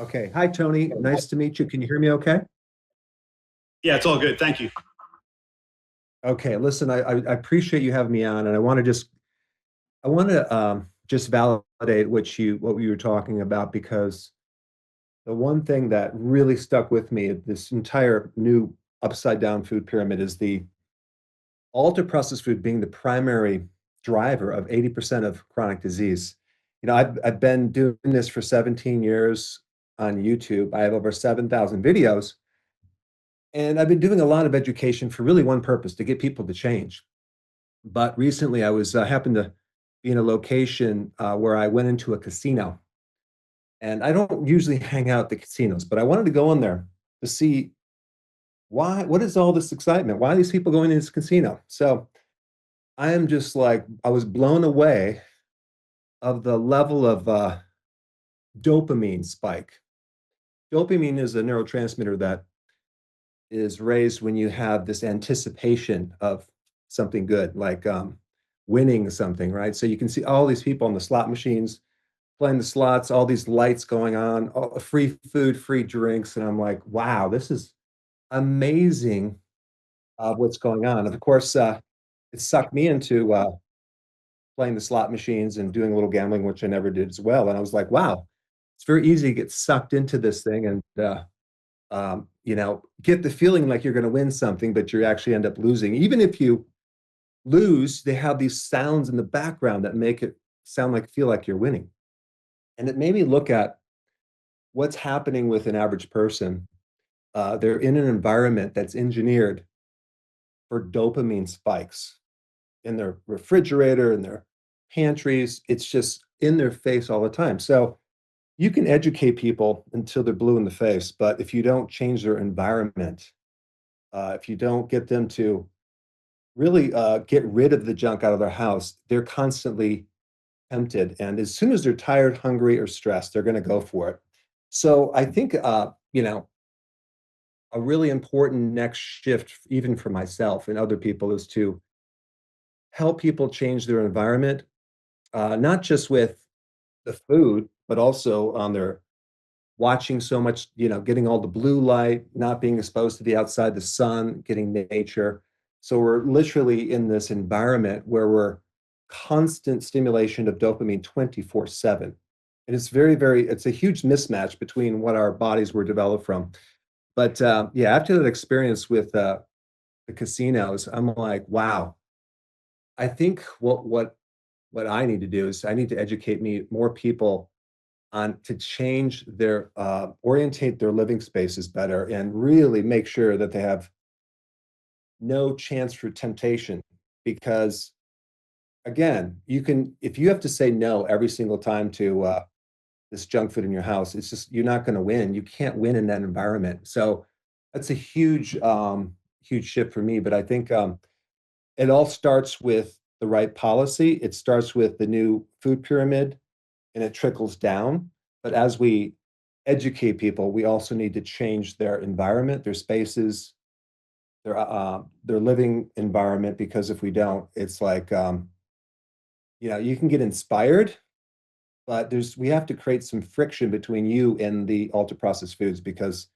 Okay. Hi, Tony. Nice to meet you. Can you hear me okay? Yeah, it's all good. Thank you. Okay. Listen, I appreciate you having me on, and I want to just validate what we were talking about, because the one thing that really stuck with me, this entire new upside down food pyramid, is the ultra processed food being the primary driver of 80% of chronic disease. I've been doing this for 17 years on YouTube. I have over 7,000 videos, and I've been doing a lot of education for really one purpose: to get people to change. But recently, I was happened to be in a location where I went into a casino, and I don't usually hang out at the casinos, but I wanted to go in there to see what is all this excitement? Why are these people going to this casino? So I am just like, I was blown away of the level of dopamine spike. Dopamine is a neurotransmitter that is raised when you have this anticipation of something good, like winning something, right? So you can see all these people on the slot machines playing the slots, all these lights going on, all, free food, free drinks. And I'm like, wow, this is amazing what's going on. And of course, it sucked me into playing the slot machines and doing a little gambling, which I never did as well. And I was like, wow, it's very easy to get sucked into this thing and get the feeling like you're going to win something, but you actually end up losing. Even if you lose, they have these sounds in the background that make it feel like you're winning. And it made me look at what's happening with an average person. They're in an environment that's engineered for dopamine spikes in their refrigerator, in their pantries. It's just in their face all the time. So you can educate people until they're blue in the face, but if you don't change their environment, if you don't get them to really get rid of the junk out of their house, they're constantly tempted. And as soon as they're tired, hungry, or stressed, they're going to go for it. So I think, a really important next shift, even for myself and other people, is to help people change their environment, not just with the food, but also on their watching so much, getting all the blue light, not being exposed to the outside, the sun, getting nature. So we're literally in this environment where we're constant stimulation of dopamine 24/7. And it's very, very, it's a huge mismatch between what our bodies were developed from. But yeah, after that experience with the casinos, I'm like, wow, I think what I need to do is I need to educate more people on to change their orientate their living spaces better and really make sure that they have no chance for temptation. Because again, you can, if you have to say no every single time to this junk food in your house, it's just, you're not going to win. You can't win in that environment. So that's a huge shift for me. But I think it all starts with the right policy. It starts with the new food pyramid, and it trickles down. But as we educate people, we also need to change their environment, their spaces, their living environment. Because if we don't, it's like, you can get inspired, but we have to create some friction between you and the ultra processed foods, because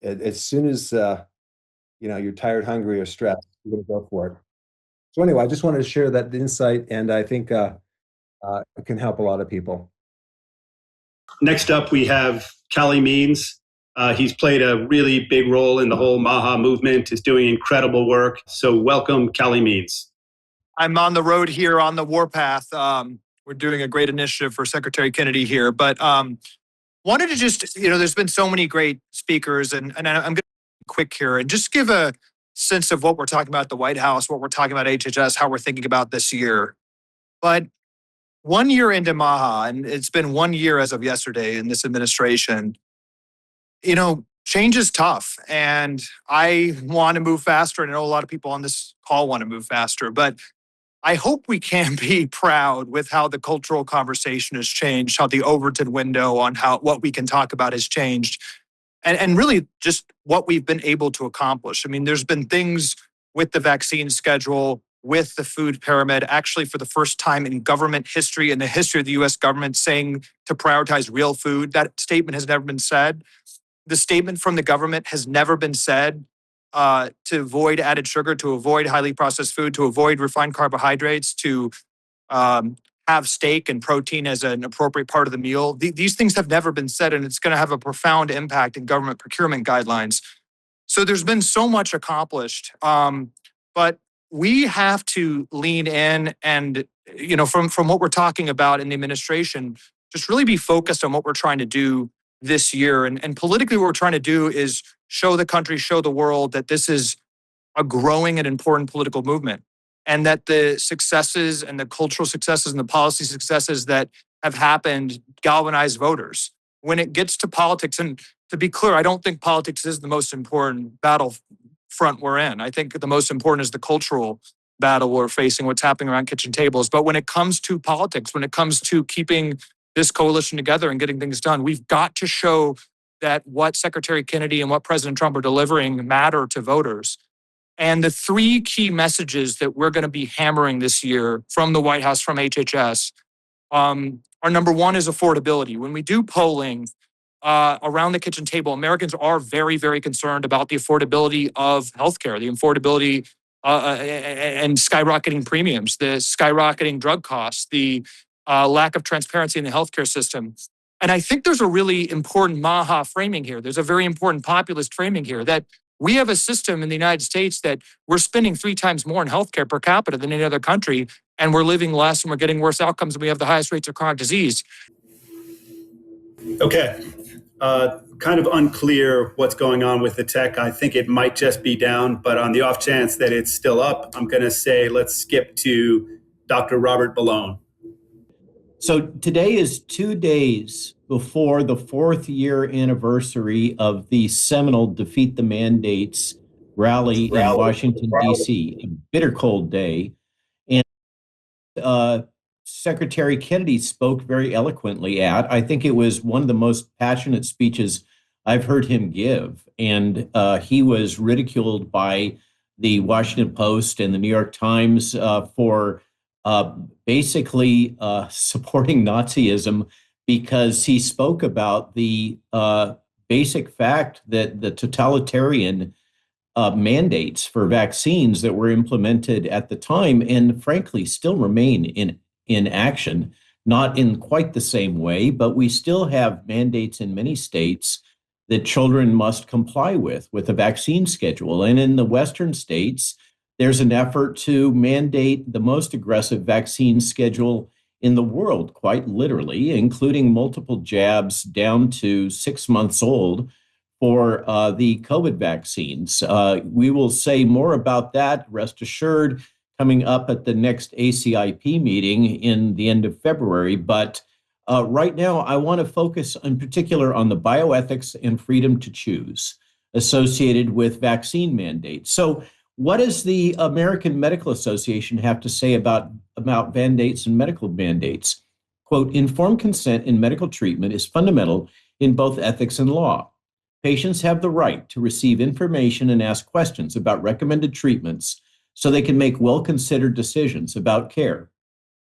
as soon as you're tired, hungry, or stressed, you're going to go for it. So anyway, I just wanted to share that insight, and I think it can help a lot of people. Next up, we have Calley Means. He's played a really big role in the whole MAHA movement, is doing incredible work. So welcome, Calley Means. I'm on the road here on the warpath. We're doing a great initiative for Secretary Kennedy here, but wanted to just, there's been so many great speakers, and I'm going to be quick here and just give a sense of what we're talking about at the White House, what we're talking about HHS, how we're thinking about this year. But 1 year into MAHA, and it's been 1 year as of yesterday in this administration, change is tough, and I want to move faster, and I know a lot of people on this call want to move faster, but I hope we can be proud with how the cultural conversation has changed, how the Overton window on what we can talk about has changed, and really just what we've been able to accomplish. I mean, there's been things with the vaccine schedule with the food pyramid, actually for the first time in government history, in the history of the US government, saying to prioritize real food. That statement has never been said. The statement from the government has never been said to avoid added sugar, to avoid highly processed food, to avoid refined carbohydrates, to have steak and protein as an appropriate part of the meal. These things have never been said, and it's going to have a profound impact in government procurement guidelines. So there's been so much accomplished, but we have to lean in and, from what we're talking about in the administration, just really be focused on what we're trying to do this year. And politically, what we're trying to do is show the country, show the world that this is a growing and important political movement, and that the successes and the cultural successes and the policy successes that have happened galvanize voters. When it gets to politics, and to be clear, I don't think politics is the most important battlefront we're in. I think the most important is the cultural battle we're facing, what's happening around kitchen tables. But when it comes to politics, when it comes to keeping this coalition together and getting things done, we've got to show that what Secretary Kennedy and what President Trump are delivering matter to voters. And the three key messages that we're going to be hammering this year from the White House, from HHS, are number one is affordability. When we do polling around the kitchen table, Americans are very, very concerned about the affordability of healthcare, the affordability and skyrocketing premiums, the skyrocketing drug costs, the lack of transparency in the healthcare system. And I think there's a really important MAHA framing here. There's a very important populist framing here that we have a system in the United States that we're spending 3 times more in healthcare per capita than any other country, and we're living less and we're getting worse outcomes, and we have the highest rates of chronic disease. Okay. Kind of unclear what's going on with the tech. I think it might just be down, but on the off chance that it's still up, I'm going to say let's skip to Dr. Robert Malone. So today is 2 days before the 4th year anniversary of the seminal Defeat the Mandates rally in Washington, D.C., a bitter cold day. And Secretary Kennedy spoke very eloquently at. I think it was one of the most passionate speeches I've heard him give. And he was ridiculed by the Washington Post and the New York Times for basically supporting Nazism, because he spoke about the basic fact that the totalitarian mandates for vaccines that were implemented at the time, and frankly still remain in action, not in quite the same way, but we still have mandates in many states that children must comply with a vaccine schedule. And in the Western states, there's an effort to mandate the most aggressive vaccine schedule in the world, quite literally, including multiple jabs down to 6 months old for the COVID vaccines. We will say more about that, rest assured, coming up at the next ACIP meeting in the end of February. But right now, I want to focus in particular on the bioethics and freedom to choose associated with vaccine mandates. So what does the American Medical Association have to say about mandates and medical mandates? Quote, informed consent in medical treatment is fundamental in both ethics and law. Patients have the right to receive information and ask questions about recommended treatments so they can make well-considered decisions about care.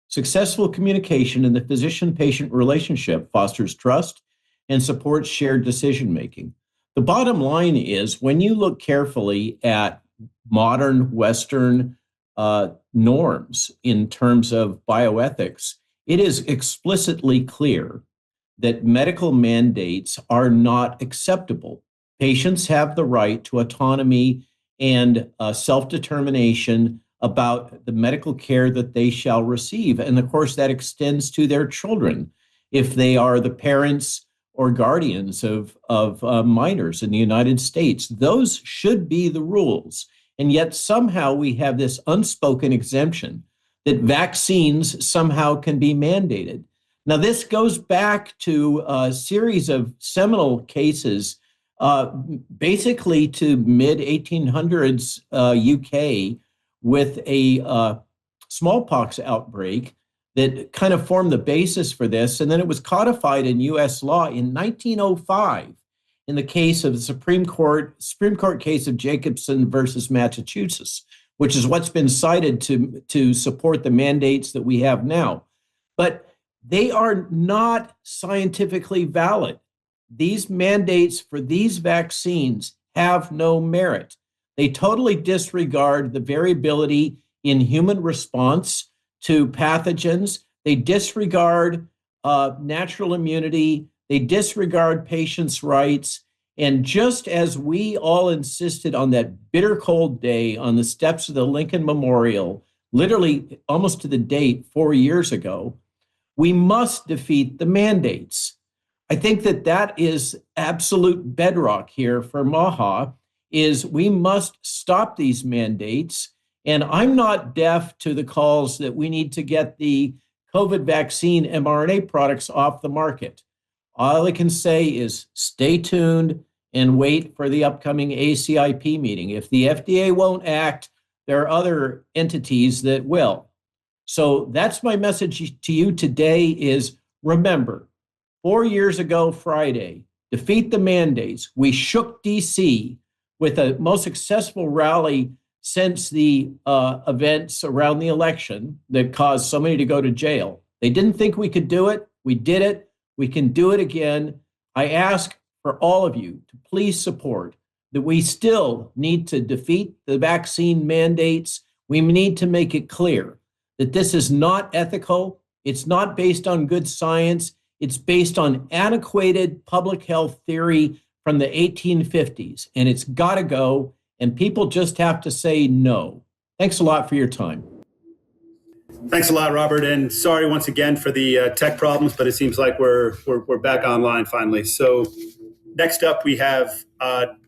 Successful communication in the physician-patient relationship fosters trust and supports shared decision-making. The bottom line is, when you look carefully at modern Western norms in terms of bioethics, it is explicitly clear that medical mandates are not acceptable. Patients have the right to autonomy and self-determination about the medical care that they shall receive. And of course, that extends to their children if they are the parents or guardians of minors in the United States. Those should be the rules. And yet somehow we have this unspoken exemption that vaccines somehow can be mandated. Now, this goes back to a series of seminal cases, basically to mid-1800s UK, with a smallpox outbreak that kind of formed the basis for this. And then it was codified in US law in 1905 in the case of the Supreme Court case of Jacobson versus Massachusetts, which is what's been cited to support the mandates that we have now. But they are not scientifically valid. These mandates for these vaccines have no merit. They totally disregard the variability in human response to pathogens. They disregard natural immunity. They disregard patients' rights. And just as we all insisted on that bitter cold day on the steps of the Lincoln Memorial, literally almost to the date 4 years ago, we must defeat the mandates. I think that is absolute bedrock here for MAHA, is we must stop these mandates. And I'm not deaf to the calls that we need to get the COVID vaccine mRNA products off the market. All I can say is stay tuned and wait for the upcoming ACIP meeting. If the FDA won't act, there are other entities that will. So that's my message to you today is remember, 4 years ago Friday, defeat the mandates. We shook DC with the most successful rally since the events around the election that caused so many to go to jail. They didn't think we could do it. We did it. We can do it again. I ask for all of you to please support that we still need to defeat the vaccine mandates. We need to make it clear that this is not ethical. It's not based on good science. It's based on antiquated public health theory from the 1850s, and it's got to go, and people just have to say no. Thanks a lot for your time. Thanks a lot, Robert, and sorry once again for the tech problems, but it seems like we're back online finally. So next up, we have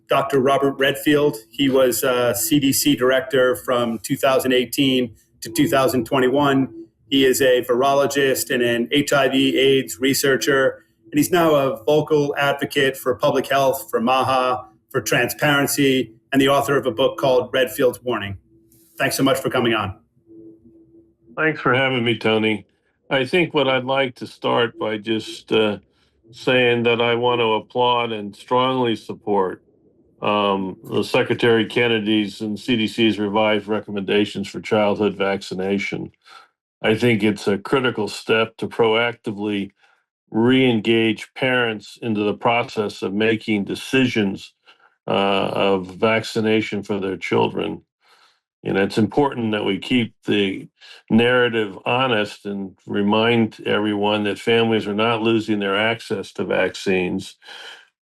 Dr. Robert Redfield. He was CDC Director from 2018 to 2021. He is a virologist and an HIV/AIDS researcher, and he's now a vocal advocate for public health, for MAHA, for transparency, and the author of a book called Redfield's Warning. Thanks so much for coming on. Thanks for having me, Tony. I think what I'd like to start by just saying that I want to applaud and strongly support the Secretary Kennedy's and CDC's revised recommendations for childhood vaccination. I think it's a critical step to proactively re-engage parents into the process of making decisions of vaccination for their children. And it's important that we keep the narrative honest and remind everyone that families are not losing their access to vaccines.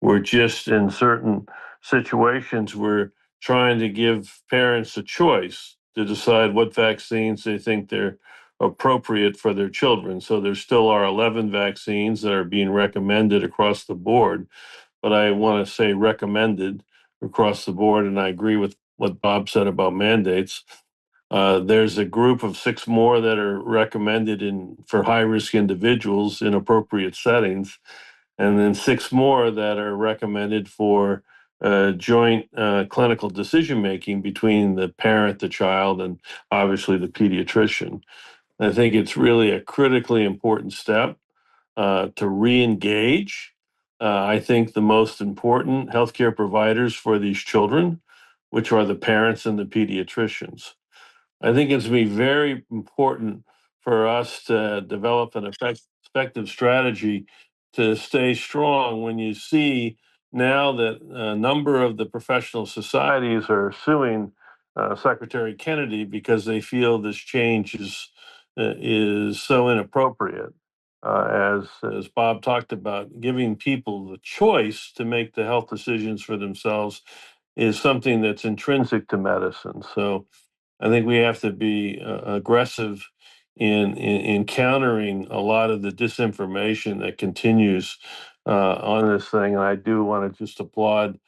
We're just in certain situations, we're trying to give parents a choice to decide what vaccines they think they're appropriate for their children. So there still are 11 vaccines that are being recommended across the board, but I want to say recommended across the board, and I agree with what Bob said about mandates. There's a group of 6 more that are recommended for high-risk individuals in appropriate settings, and then 6 more that are recommended for joint clinical decision-making between the parent, the child, and obviously the pediatrician. I think it's really a critically important step to re-engage. I think the most important healthcare providers for these children, which are the parents and the pediatricians. I think it's going to be very important for us to develop an effective strategy to stay strong when you see now that a number of the professional societies are suing Secretary Kennedy because they feel this change is so inappropriate. As Bob talked about, giving people the choice to make the health decisions for themselves is something that's intrinsic to medicine. So I think we have to be aggressive in countering a lot of the disinformation that continues on this thing. And I do want to just applaud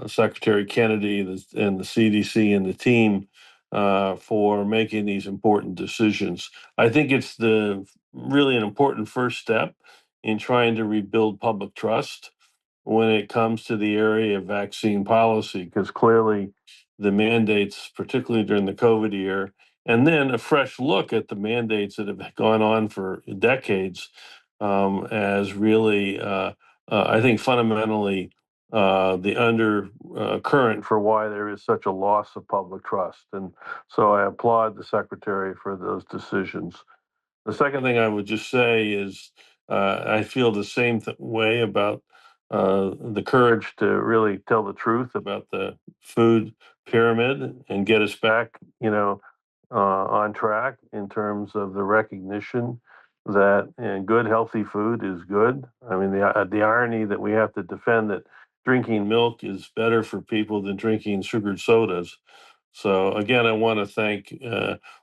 Secretary Kennedy and the CDC and the team for making these important decisions. I think it's really an important first step in trying to rebuild public trust when it comes to the area of vaccine policy, because clearly the mandates, particularly during the COVID year, and then a fresh look at the mandates that have gone on for decades, as really, I think, fundamentally the undercurrent for why there is such a loss of public trust. And so I applaud the secretary for those decisions. The second thing I would just say is I feel the same way about the courage to really tell the truth about the food pyramid and get us back, on track in terms of the recognition that good, healthy food is good. I mean, the irony that we have to defend that drinking milk is better for people than drinking sugared sodas. So again, I want to thank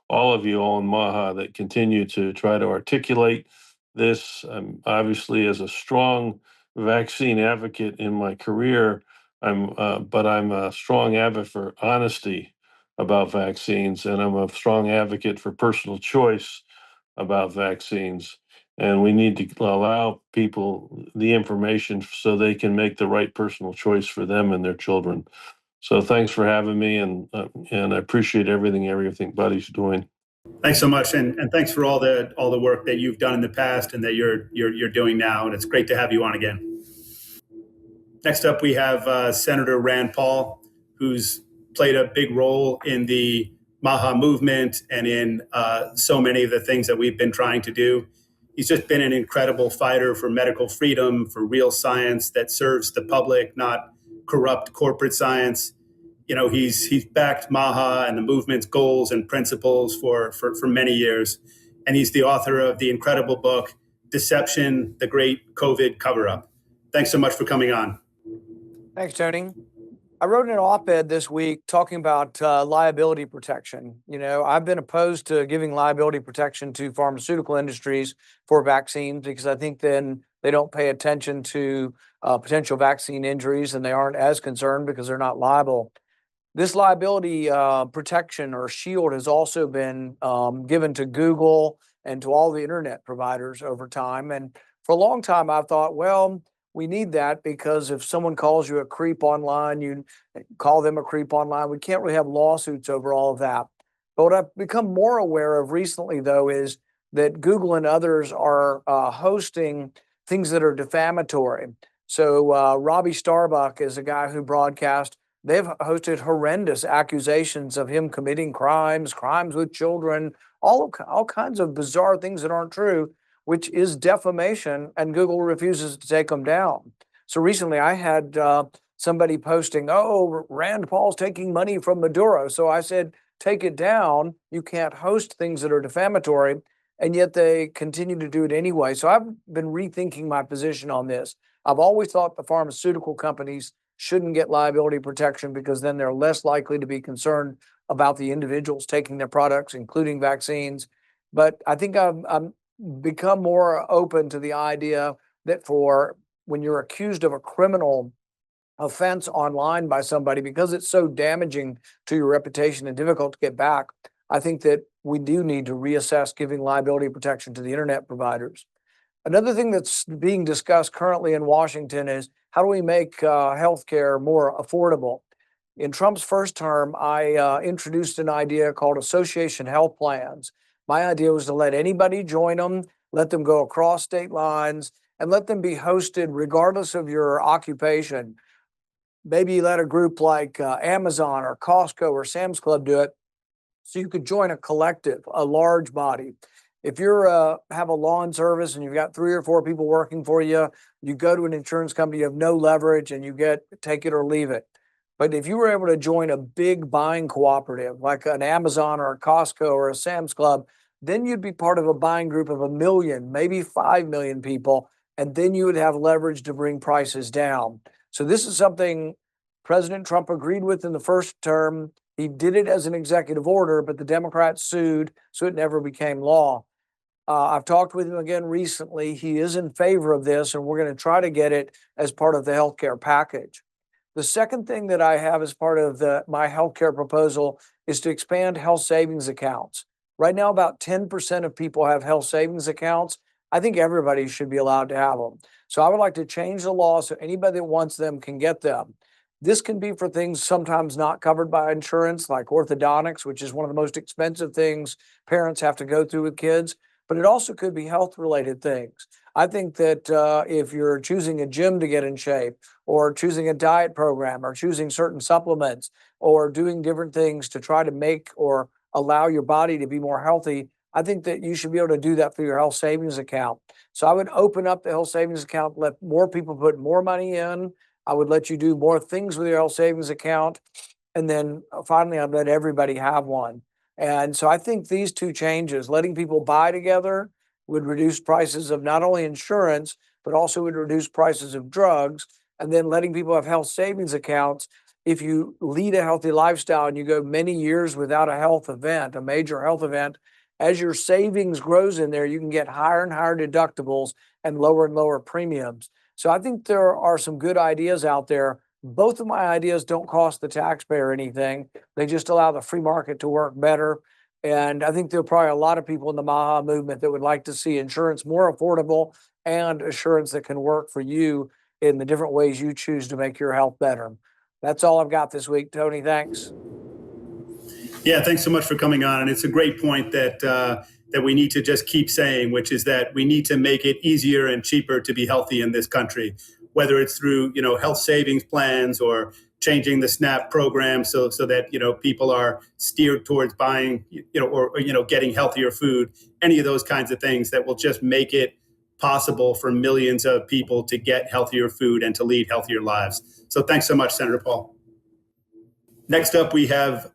all of you all in MAHA that continue to try to articulate this. Obviously, as a strong vaccine advocate in my career, but I'm a strong advocate for honesty about vaccines, and I'm a strong advocate for personal choice about vaccines. And we need to allow people the information so they can make the right personal choice for them and their children. So thanks for having me, and I appreciate everybody's doing. Thanks so much, and thanks for all the work that you've done in the past and that you're doing now. And it's great to have you on again. Next up, we have Senator Rand Paul, who's played a big role in the MAHA movement and in so many of the things that we've been trying to do. He's just been an incredible fighter for medical freedom, for real science that serves the public, not corrupt corporate science. He's backed MAHA and the movement's goals and principles for many years. And he's the author of the incredible book, Deception, the Great COVID Cover-Up. Thanks so much for coming on. Thanks, Tony. I wrote an op-ed this week talking about liability protection. I've been opposed to giving liability protection to pharmaceutical industries for vaccines because I think then they don't pay attention to potential vaccine injuries and they aren't as concerned because they're not liable. This liability protection or shield has also been given to Google and to all the internet providers over time. And for a long time, I thought, well, we need that because if someone calls you a creep online, you call them a creep online. We can't really have lawsuits over all of that. But what I've become more aware of recently, though, is that Google and others are hosting things that are defamatory. So Robbie Starbuck is a guy who broadcast. They've hosted horrendous accusations of him committing crimes with children, all kinds of bizarre things that aren't true, which is defamation, and Google refuses to take them down. So recently I had somebody posting, Rand Paul's taking money from Maduro. So I said, take it down. You can't host things that are defamatory, and yet they continue to do it anyway. So I've been rethinking my position on this. I've always thought the pharmaceutical companies shouldn't get liability protection because then they're less likely to be concerned about the individuals taking their products, including vaccines. But I think I'm become more open to the idea that for when you're accused of a criminal offense online by somebody, because it's so damaging to your reputation and difficult to get back, I think that we do need to reassess giving liability protection to the internet providers. Another thing that's being discussed currently in Washington is how do we make healthcare more affordable? In Trump's first term, I introduced an idea called association health plans. My idea was to let anybody join them, let them go across state lines, and let them be hosted regardless of your occupation. Maybe let a group like Amazon or Costco or Sam's Club do it, so you could join a collective, a large body. If you're have a lawn service and you've got 3 or 4 people working for you, you go to an insurance company, you have no leverage, and you get take it or leave it. But if you were able to join a big buying cooperative like an Amazon or a Costco or a Sam's Club, then you'd be part of a buying group of 1 million, maybe 5 million people, and then you would have leverage to bring prices down. So this is something President Trump agreed with in the first term. He did it as an executive order, but the Democrats sued, so it never became law. I've talked with him again recently. He is in favor of this, and we're going to try to get it as part of the healthcare package. The second thing that I have as part of my healthcare proposal is to expand health savings accounts. Right now, about 10% of people have health savings accounts. I think everybody should be allowed to have them. So I would like to change the law so anybody that wants them can get them. This can be for things sometimes not covered by insurance, like orthodontics, which is one of the most expensive things parents have to go through with kids. but it also could be health related things. I think that if you're choosing a gym to get in shape, or choosing a diet program, or choosing certain supplements, or doing different things to try to make or allow your body to be more healthy, I think that you should be able to do that for your health savings account. So I would open up the health savings account, let more people put more money in. I would let you do more things with your health savings account. And then finally, I'd let everybody have one. And so I think these two changes, letting people buy together, would reduce prices of not only insurance, but also would reduce prices of drugs. And then letting people have health savings accounts. If you lead a healthy lifestyle and you go many years without a health event, a major health event, as your savings grows in there, you can get higher and higher deductibles and lower premiums. So I think there are some good ideas out there. Both of my ideas don't cost the taxpayer anything. They just allow the free market to work better. And I think there are probably a lot of people in the MAHA movement that would like to see insurance more affordable and assurance that can work for you in the different ways you choose to make your health better. That's all I've got this week, Tony. Thanks. Yeah, thanks so much for coming on. And it's a great point that that we need to just keep saying, which is that we need to make it easier and cheaper to be healthy in this country, whether it's through health savings plans or changing the SNAP program so that people are steered towards buying or getting healthier food. Any of those kinds of things that will just make it possible for millions of people to get healthier food and to lead healthier lives. So thanks so much, Senator Paul. Next up, we have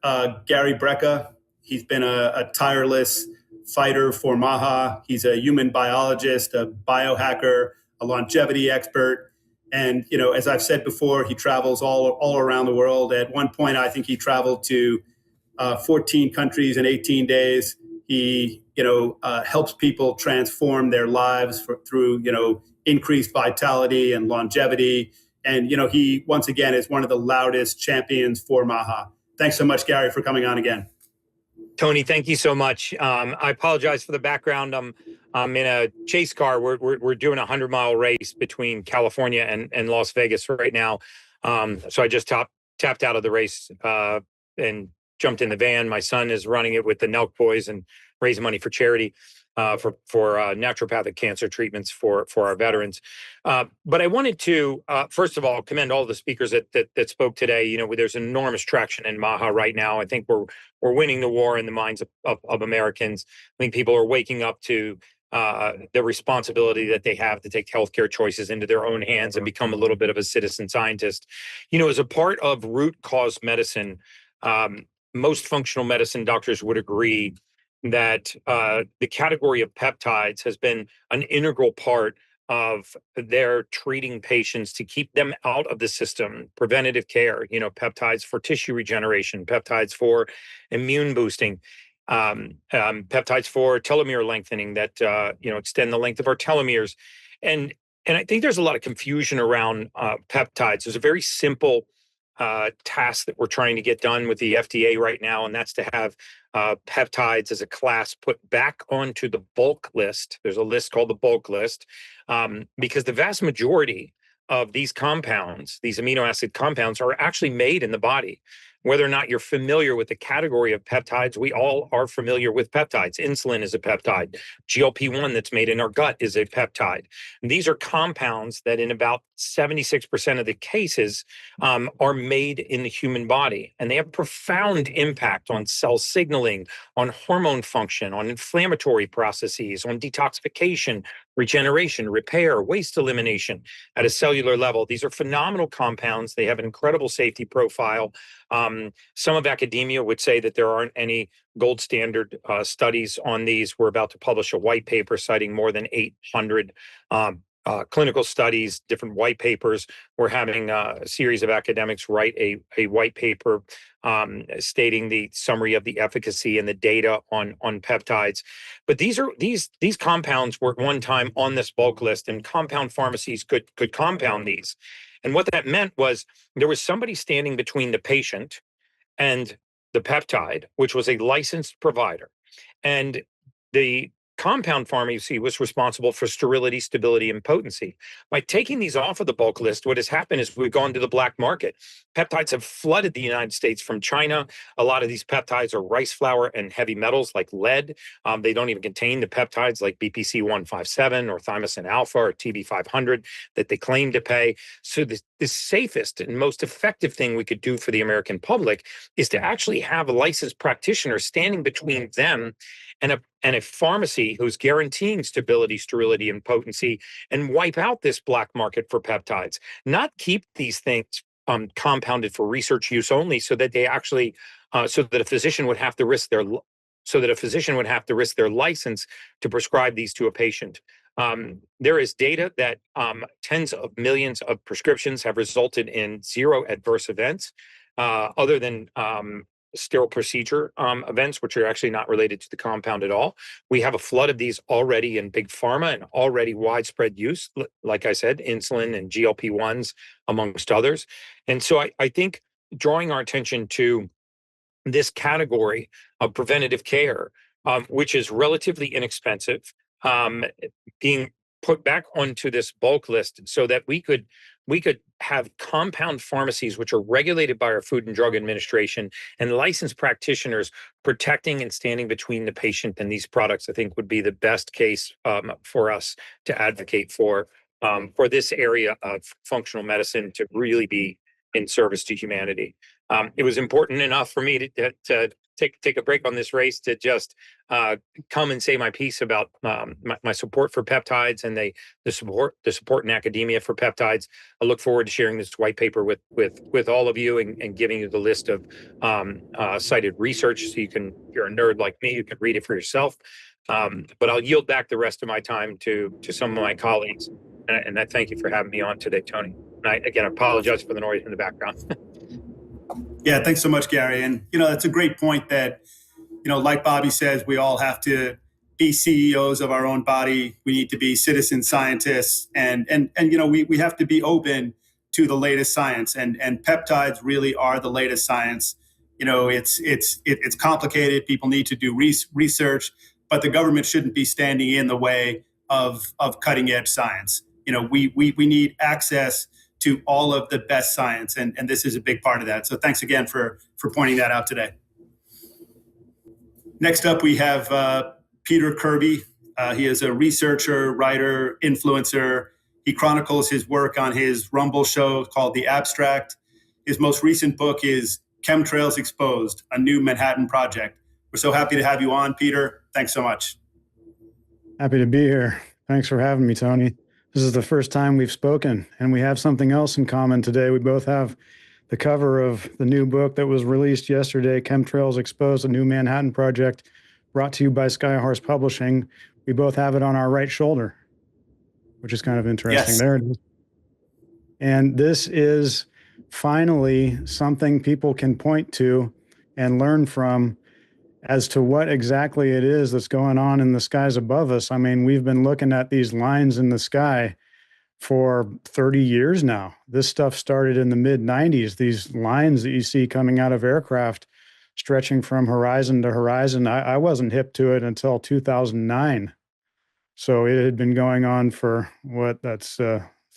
Gary Brecka. He's been a tireless fighter for MAHA. He's a human biologist, a biohacker, a longevity expert. And, as I've said before, he travels all around the world. At one point, I think he traveled to 14 countries in 18 days. He, helps people transform their lives through, increased vitality and longevity. And, he, once again, is one of the loudest champions for MAHA. Thanks so much, Gary, for coming on again. Tony, thank you so much. I apologize for the background. I'm in a chase car. We're doing a 100-mile race between California and Las Vegas right now. So I just tapped out of the race and jumped in the van. My son is running it with the Nelk Boys and raising money for charity for naturopathic cancer treatments for our veterans. But I wanted to, first of all, commend all the speakers that spoke today. There's enormous traction in MAHA right now. I think we're winning the war in the minds of Americans. I think people are waking up to the responsibility that they have to take healthcare choices into their own hands and become a little bit of a citizen scientist. As a part of root cause medicine, most functional medicine doctors would agree that the category of peptides has been an integral part of their treating patients to keep them out of the system. Preventative care, peptides for tissue regeneration, peptides for immune boosting, peptides for telomere lengthening that extend the length of our telomeres. And I think there's a lot of confusion around peptides. There's a very simple task that we're trying to get done with the FDA right now, and that's to have peptides as a class put back onto the bulk list. There's a list called the bulk list because the vast majority of these compounds, these amino acid compounds, are actually made in the body. Whether or not you're familiar with the category of peptides, we all are familiar with peptides. Insulin is a peptide. GLP-1 that's made in our gut is a peptide. And these are compounds that in about 76% of the cases are made in the human body. And they have profound impact on cell signaling, on hormone function, on inflammatory processes, on detoxification, regeneration, repair, waste elimination at a cellular level. These are phenomenal compounds. They have an incredible safety profile. Some of academia would say that there aren't any gold standard studies on these. We're about to publish a white paper citing more than 800 clinical studies, different white papers. We're having a series of academics write a white paper stating the summary of the efficacy and the data on peptides. But these compounds were at one time on this bulk list, and compound pharmacies could compound these. And what that meant was there was somebody standing between the patient and the peptide, which was a licensed provider. And the compound pharmacy was responsible for sterility, stability, and potency. By taking these off of the bulk list, what has happened is we've gone to the black market. Peptides have flooded the United States from China. A lot of these peptides are rice flour and heavy metals like lead. They don't even contain the peptides like BPC 157 or thymosin alpha or TB500 that they claim to pay. So the safest and most effective thing we could do for the American public is to actually have a licensed practitioner standing between them and a pharmacy who's guaranteeing stability, sterility, and potency, and wipe out this black market for peptides. Not keep these things compounded for research use only, so that they actually, so that a physician would have to risk their license to prescribe these to a patient. There is data that tens of millions of prescriptions have resulted in 0 adverse events, other than sterile procedure events, which are actually not related to the compound at all. We have a flood of these already in big pharma and already widespread use, like I said, insulin and GLP-1s, amongst others. And so I think drawing our attention to this category of preventative care, which is relatively inexpensive, being put back onto this bulk list so that we could have compound pharmacies which are regulated by our Food and Drug Administration and licensed practitioners protecting and standing between the patient and these products, I think would be the best case for us to advocate for this area of functional medicine to really be in service to humanity. It was important enough for me to take a break on this race to just come and say my piece about my support for peptides and the support in academia for peptides. I look forward to sharing this white paper with all of you and giving you the list of cited research, so you can, if you're a nerd like me, you can read it for yourself. But I'll yield back the rest of my time to some of my colleagues, and I thank you for having me on today, Tony. And I again apologize for the noise in the background. Yeah, thanks so much, Gary. And, that's a great point that, like Bobby says, we all have to be CEOs of our own body. We need to be citizen scientists, and we have to be open to the latest science, and peptides really are the latest science. It's complicated. People need to do research, but the government shouldn't be standing in the way of cutting edge science. We need access to all of the best science, and this is a big part of that. So thanks again for pointing that out today. Next up, we have Peter Kirby. He is a researcher, writer, influencer. He chronicles his work on his Rumble show called The Abstract. His most recent book is Chemtrails Exposed, a New Manhattan Project. We're so happy to have you on, Peter. Thanks so much. Happy to be here. Thanks for having me, Tony. This is the first time we've spoken, and we have something else in common today. We both have the cover of the new book that was released yesterday, Chemtrails Exposed, a New Manhattan Project, brought to you by Skyhorse Publishing. We both have it on our right shoulder, which is kind of interesting. Yes. There it is. And this is finally something people can point to and learn from as to what exactly it is that's going on in the skies above us. I mean, we've been looking at these lines in the sky for 30 years now. This stuff started in the mid-90s, these lines that you see coming out of aircraft stretching from horizon to horizon. I wasn't hip to it until 2009. So it had been going on for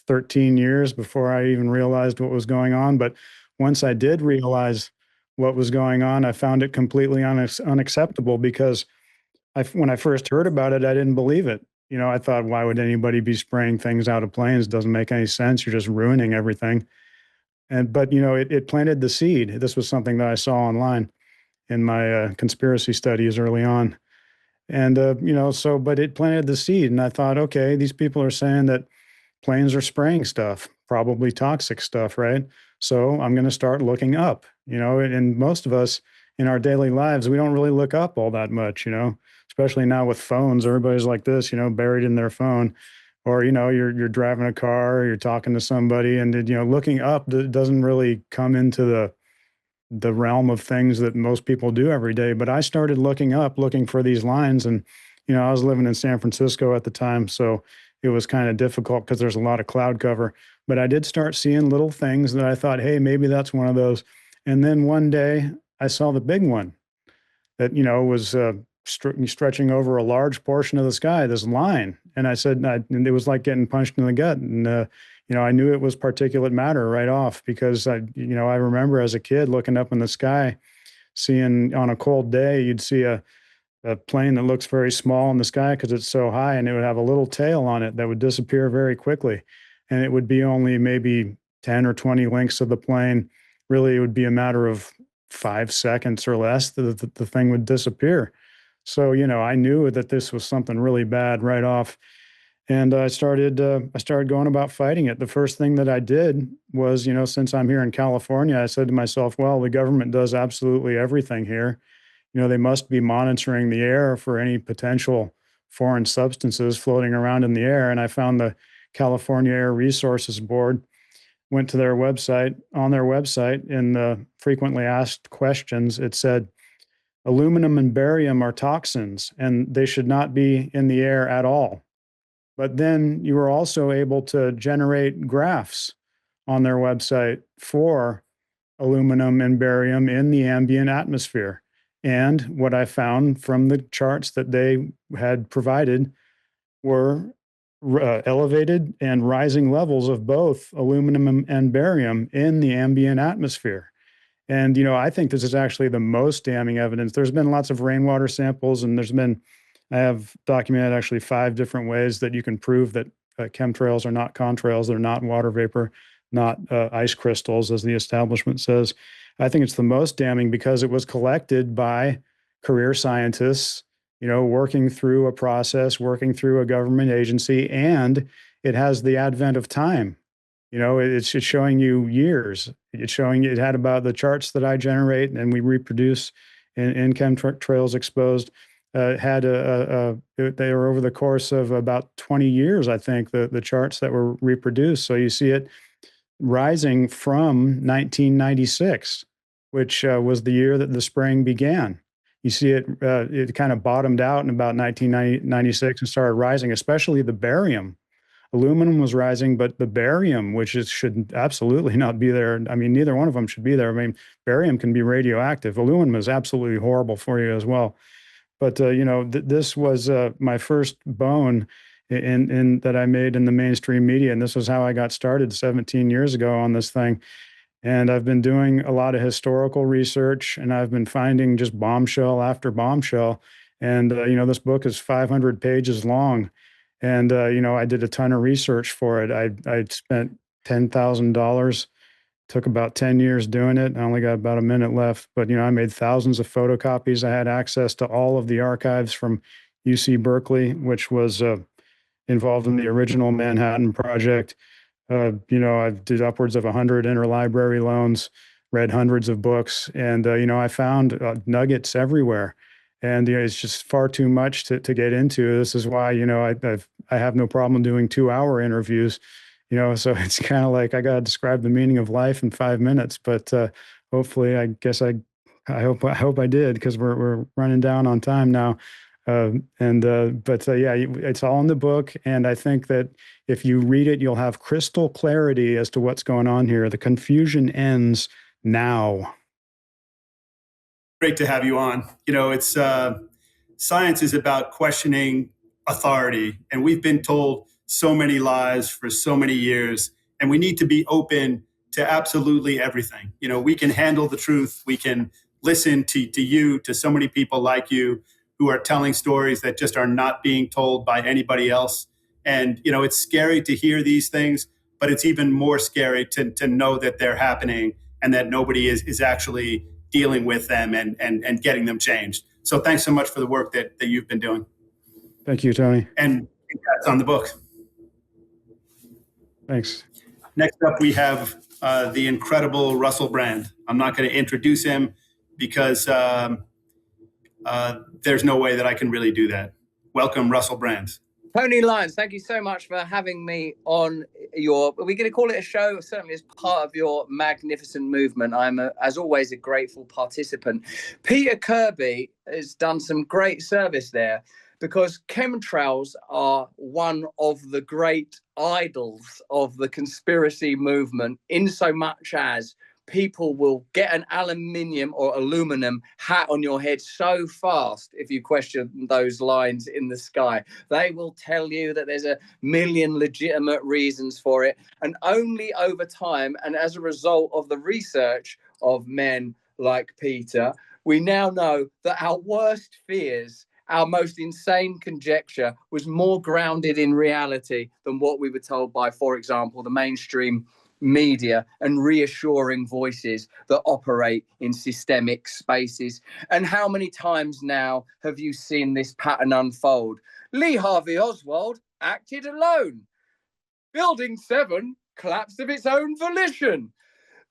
13 years before I even realized what was going on. But once I did realize what was going on, I found it completely unacceptable, because when I first heard about it, I didn't believe it. I thought, why would anybody be spraying things out of planes? It doesn't make any sense. You're just ruining everything. But it planted the seed. This was something that I saw online in my conspiracy studies early on. And, but it planted the seed. And I thought, okay, these people are saying that planes are spraying stuff, probably toxic stuff, right? So I'm going to start looking up, and most of us in our daily lives, we don't really look up all that much, especially now with phones. Everybody's like this, buried in their phone, or, you're driving a car, or you're talking to somebody, and, looking up doesn't really come into the realm of things that most people do every day. But I started looking for these lines, and, I was living in San Francisco at the time, so it was kind of difficult because there's a lot of cloud cover. But I did start seeing little things that I thought, hey, maybe that's one of those. And then one day I saw the big one that, was stretching over a large portion of the sky, this line. And I said, and it was like getting punched in the gut. And, I knew it was particulate matter right off because I remember as a kid looking up in the sky, seeing on a cold day, you'd see a plane that looks very small in the sky because it's so high, and it would have a little tail on it that would disappear very quickly. And it would be only maybe 10 or 20 lengths of the plane. Really, it would be a matter of 5 seconds or less that the thing would disappear. So, I knew that this was something really bad right off. And I started going about fighting it. The first thing that I did was, since I'm here in California, I said to myself, well, the government does absolutely everything here. They must be monitoring the air for any potential foreign substances floating around in the air. And I found the California Air Resources Board, went to their website. On their website, in the frequently asked questions, it said, aluminum and barium are toxins, and they should not be in the air at all. But then you were also able to generate graphs on their website for aluminum and barium in the ambient atmosphere. And what I found from the charts that they had provided were elevated and rising levels of both aluminum and barium in the ambient atmosphere. And, I think this is actually the most damning evidence. There's been lots of rainwater samples, and I have documented actually 5 different ways that you can prove that chemtrails are not contrails. They're not water vapor, not ice crystals, as the establishment says. I think it's the most damning because it was collected by career scientists, working through a process, working through a government agency, and it has the advent of time. It's showing you years. It's showing you, it had about the charts that I generate and we reproduce in Chemtrails Exposed. They were over the course of about 20 years, I think, the charts that were reproduced. So you see it rising from 1996, which was the year that the spraying began. You see it kind of bottomed out in about 1996 and started rising, especially the barium. Aluminum was rising, but the barium, which should absolutely not be there. I mean, neither one of them should be there. I mean, barium can be radioactive. Aluminum is absolutely horrible for you as well. But, this was my first bone in that I made in the mainstream media. And this was how I got started 17 years ago on this thing. And I've been doing a lot of historical research, and I've been finding just bombshell after bombshell. And, this book is 500 pages long. And, I did a ton of research for it. I spent $10,000, took about 10 years doing it. I only got about a minute left, but, I made thousands of photocopies. I had access to all of the archives from UC Berkeley, which was involved in the original Manhattan Project. I did upwards of 100 interlibrary loans, read hundreds of books, and, I found nuggets everywhere. And it's just far too much to get into. This is why, I have no problem doing 2-hour interviews, so it's kind of like I got to describe the meaning of life in 5 minutes. But hopefully, I hope I did, because we're running down on time now. It's all in the book. And I think that if you read it, you'll have crystal clarity as to what's going on here. The confusion ends now. Great to have you on. It's science is about questioning authority, and we've been told so many lies for so many years, and we need to be open to absolutely everything. We can handle the truth. We can listen to you, to so many people like you who are telling stories that just are not being told by anybody else. And, it's scary to hear these things, but it's even more scary to know that they're happening and that nobody is actually dealing with them and getting them changed. So thanks so much for the work that you've been doing. Thank you, Tony. And congrats on the book. Thanks. Next up, we have the incredible Russell Brand. I'm not going to introduce him because there's no way that I can really do that. Welcome, Russell Brand. Tony Lyons, thank you so much for having me on are we going to call it a show? Certainly as part of your magnificent movement. I'm, as always, a grateful participant. Peter Kirby has done some great service there, because chemtrails are one of the great idols of the conspiracy movement, in so much as people will get an aluminium or aluminum hat on your head so fast if you question those lines in the sky. They will tell you that there's a million legitimate reasons for it. And only over time, and as a result of the research of men like Peter, we now know that our worst fears, our most insane conjecture, was more grounded in reality than what we were told by, for example, the mainstream media and reassuring voices that operate in systemic spaces. And how many times now have you seen this pattern unfold? Lee Harvey Oswald acted alone. Building 7 collapsed of its own volition.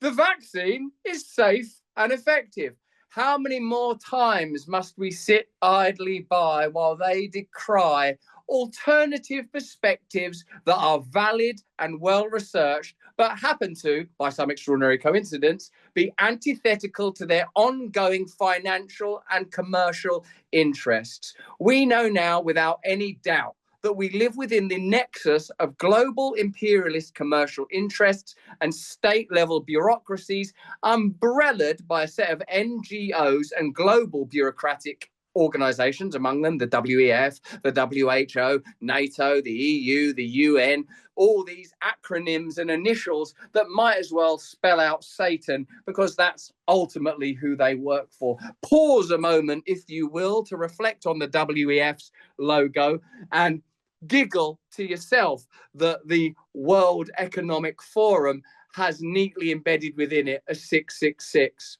The vaccine is safe and effective. How many more times must we sit idly by while they decry alternative perspectives that are valid and well researched, but happen to, by some extraordinary coincidence, be antithetical to their ongoing financial and commercial interests? We know now without any doubt that we live within the nexus of global imperialist commercial interests and state-level bureaucracies, umbrellaed by a set of NGOs and global bureaucratic organizations, among them the WEF, the WHO, NATO, the EU, the UN, all these acronyms and initials that might as well spell out Satan, because that's ultimately who they work for. Pause a moment, if you will, to reflect on the WEF's logo and giggle to yourself that the World Economic Forum has neatly embedded within it a 666.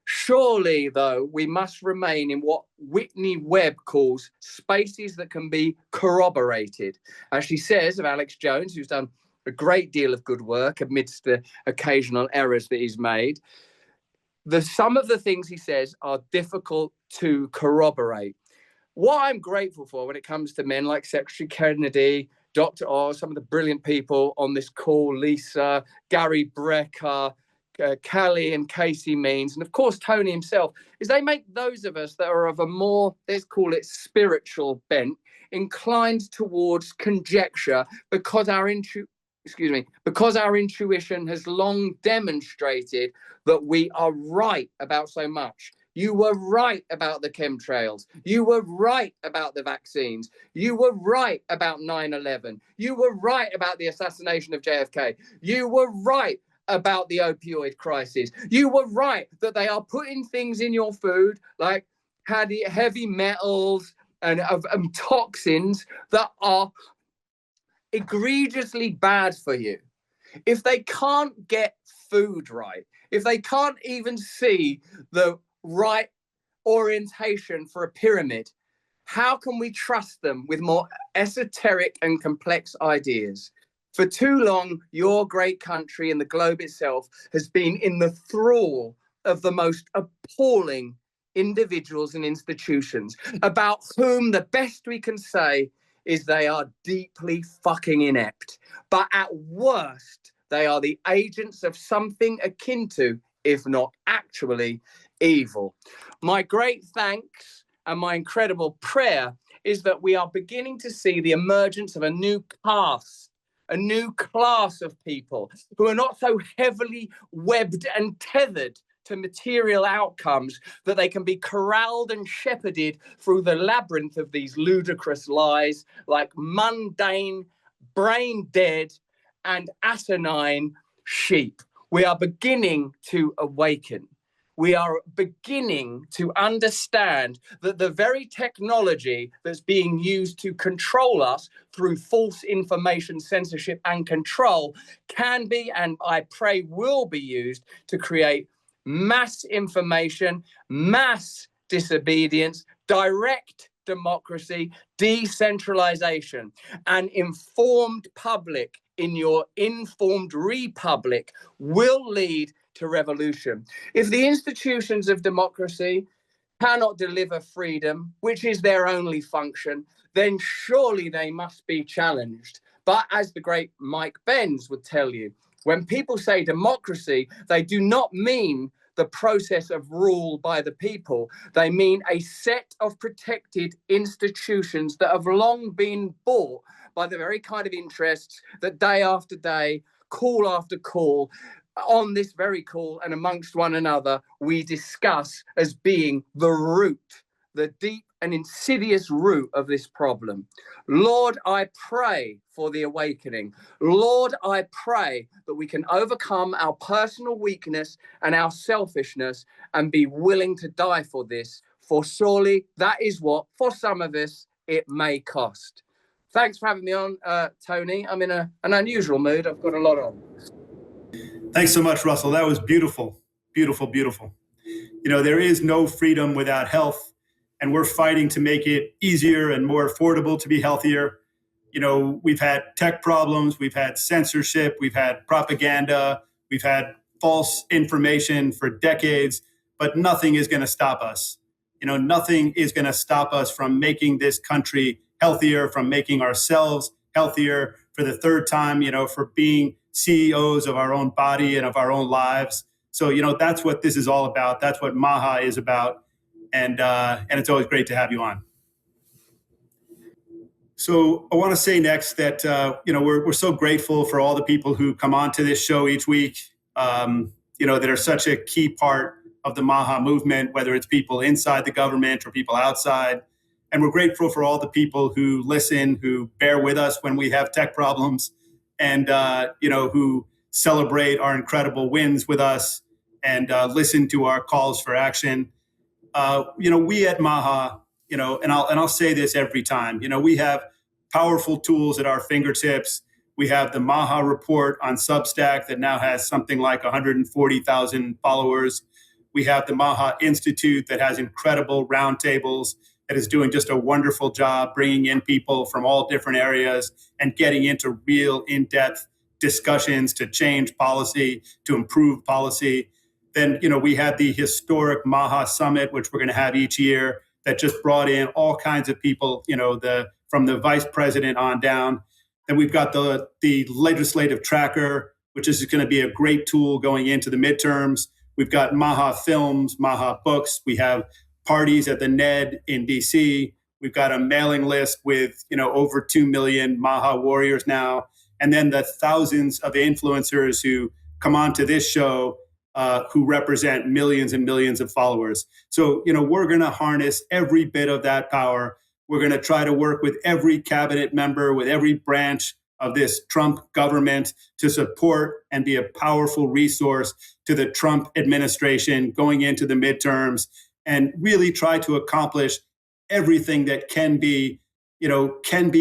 Surely, though, we must remain in what Whitney Webb calls spaces that can be corroborated. As she says of Alex Jones, who's done a great deal of good work amidst the occasional errors that he's made, some of the things he says are difficult to corroborate. What I'm grateful for when it comes to men like Secretary Kennedy, Dr. Oz, some of the brilliant people on this call, Lisa, Gary Brecka, Calley and Calley Means, and of course Tony himself, is they make those of us that are of a more, let's call it spiritual bent, inclined towards conjecture because our intuition has long demonstrated that we are right about so much. You were right about the chemtrails. You were right about the vaccines. You were right about 9/11. You were right about the assassination of JFK. You were right about the opioid crisis. You were right that they are putting things in your food like heavy metals and toxins that are egregiously bad for you. If they can't get food right, if they can't even see the right orientation for a pyramid, how can we trust them with more esoteric and complex ideas? For too long, your great country and the globe itself has been in the thrall of the most appalling individuals and institutions, about whom the best we can say is they are deeply fucking inept. But at worst, they are the agents of something akin to, if not actually, evil. My great thanks and my incredible prayer is that we are beginning to see the emergence of a new caste, a new class of people who are not so heavily webbed and tethered to material outcomes that they can be corralled and shepherded through the labyrinth of these ludicrous lies like mundane, brain dead, and asinine sheep. We are beginning to awaken. We are beginning to understand that the very technology that's being used to control us through false information, censorship, and control can be, and I pray will be, used to create mass information, mass disobedience, direct democracy, decentralization, an informed public in your informed republic will lead to revolution. If the institutions of democracy cannot deliver freedom, which is their only function, then surely they must be challenged. But as the great Mike Benz would tell you, when people say democracy, they do not mean the process of rule by the people. They mean a set of protected institutions that have long been bought by the very kind of interests that day after day, call after call, on this very call and amongst one another, we discuss as being the root, the deep and insidious root of this problem. Lord, I pray for the awakening. Lord, I pray that we can overcome our personal weakness and our selfishness and be willing to die for this, for surely that is what, for some of us, it may cost. Thanks for having me on, Tony. I'm in an unusual mood. I've got a lot on. Thanks so much, Russell. That was beautiful, beautiful, beautiful. You know, there is no freedom without health, and we're fighting to make it easier and more affordable to be healthier. You know, we've had tech problems, we've had censorship, we've had propaganda, we've had false information for decades, but nothing is going to stop us. You know, nothing is going to stop us from making this country healthier, from making ourselves healthier for the third time, you know, for being CEOs of our own body and of our own lives. So, you know, that's what this is all about. That's what MAHA is about. And it's always great to have you on. So I want to say next that, you know, we're so grateful for all the people who come on to this show each week, you know, that are such a key part of the MAHA movement, whether it's people inside the government or people outside. And we're grateful for all the people who listen, who bear with us when we have tech problems, and, you know, who celebrate our incredible wins with us and listen to our calls for action. You know, we at MAHA, you know, and I'll say this every time, you know, we have powerful tools at our fingertips. We have the MAHA report on Substack that now has something like 140,000 followers. We have the MAHA Institute that has incredible roundtables, that is doing just a wonderful job bringing in people from all different areas and getting into real in-depth discussions to change policy, to improve policy. Then, you know, we had the historic MAHA Summit, which we're going to have each year, that just brought in all kinds of people, you know, from the vice president on down. Then we've got the legislative tracker, which is going to be a great tool going into the midterms. We've got MAHA films, MAHA books. We have parties at the NED in DC. We've got a mailing list with, you know, over 2 million MAHA warriors now. And then the thousands of influencers who come onto this show who represent millions and millions of followers. So, you know, we're going to harness every bit of that power. We're going to try to work with every cabinet member, with every branch of this Trump government to support and be a powerful resource to the Trump administration going into the midterms, and really try to accomplish everything that can be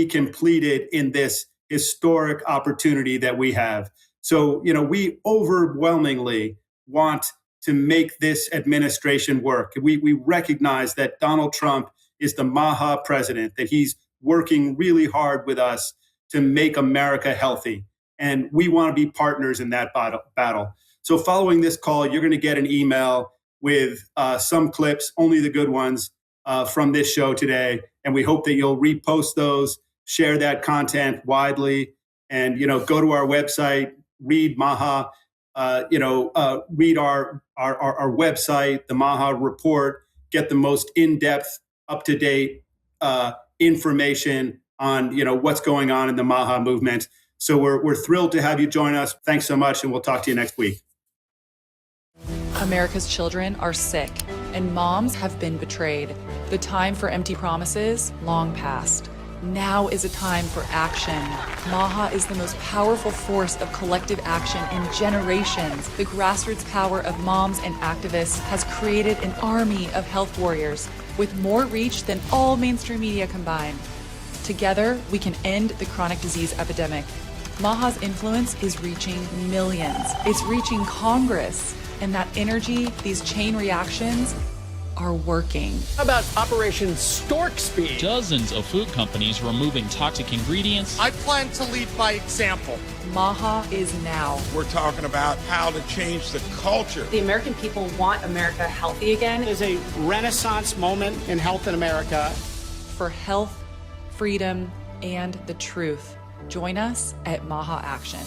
completed in this historic opportunity that we have. So, you know, we overwhelmingly want to make this administration work. We recognize that Donald Trump is the MAHA president, that he's working really hard with us to make America healthy. And we want to be partners in that battle. So following this call, you're going to get an email with some clips, only the good ones, from this show today. And we hope that you'll repost those, share that content widely, and, you know, go to our website, read MAHA, read our website, the MAHA report, get the most in-depth, up-to-date information on, you know, what's going on in the MAHA movement. So we're thrilled to have you join us. Thanks so much, and we'll talk to you next week. America's children are sick, and moms have been betrayed. The time for empty promises, long past. Now is a time for action. MAHA is the most powerful force of collective action in generations. The grassroots power of moms and activists has created an army of health warriors with more reach than all mainstream media combined. Together, we can end the chronic disease epidemic. MAHA's influence is reaching millions. It's reaching Congress. And that energy, these chain reactions, are working. How about Operation Stork Speed? Dozens of food companies removing toxic ingredients. I plan to lead by example. MAHA is now. We're talking about how to change the culture. The American people want America healthy again. It is a renaissance moment in health in America. For health, freedom, and the truth. Join us at MAHA Action.